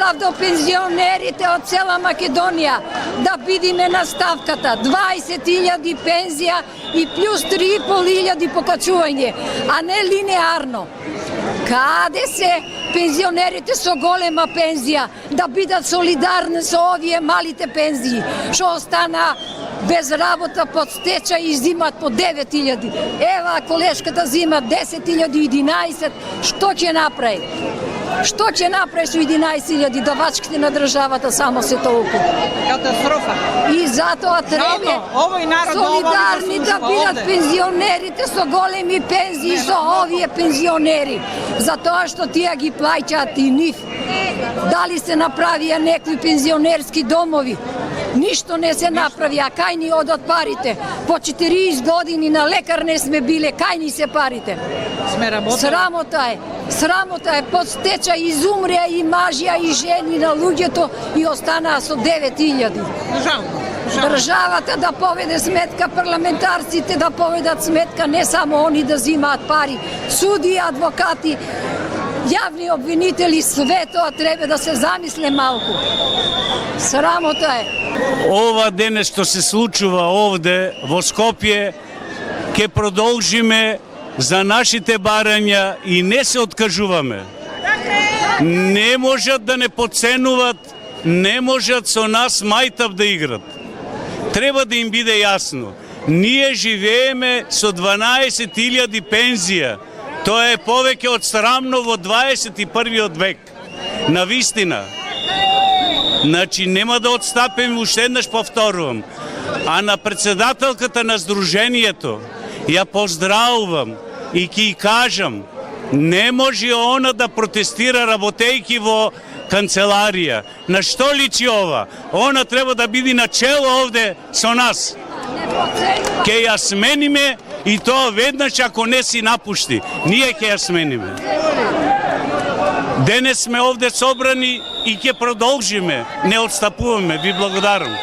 оправдал пензионерите од цела Македонија да бидиме на ставката 20.000 пензија и плюс 3.500 покачување, а не линеарно. Каде се пензионерите со голема пензија да бидат солидарни со овие малите пензии, што остана без работа под стечај и зимат по 9.000. Ева, колешката зима 10.011, што ќе направи? Што ќе направи со 11.000 давачките на државата само се толку? Катастрофа. И затоа треба солидарни да бидат пензионерите со големи пензии, со овие пензионери. Затоа што тие ги плаќаат и нив. Дали се направија некои пензионерски домови? Ништо не се направи, а кај ни одат парите? По 40 години на лекар не сме биле, кај ни се парите? Сме работали. Срамота е, под стечај изумреа и мажија и жени на луѓето и останаа со 9.000. Државата да поведе сметка, парламентарците да поведат сметка, не само они да зимаат пари, суди, адвокати, јавни обвинители, све тоа треба да се замисле малку. Срамота е. Ова денес што се случува овде во Скопје, ќе продолжиме за нашите барања и не се откажуваме. Не можат да не подценуват, не можат со нас мајтав да играт. Треба да им биде јасно. Ние живееме со 12.000 пензија. Тоа е повеќе од срамно во 21. век. Навистина. Значи, нема да отстапим, уште еднаш повторувам. А на председателката на Сдруженијето ја поздравувам и ќе кажам, не може она да протестира работејки во канцеларија. На што личи ова? Она треба да биде на чело овде со нас. Ке ја смениме и тоа веднаш ако не си напушти. Ние ќе ја смениме. Денес сме овде собрани и ќе продолжиме. Не отстапуваме. Ви благодарам.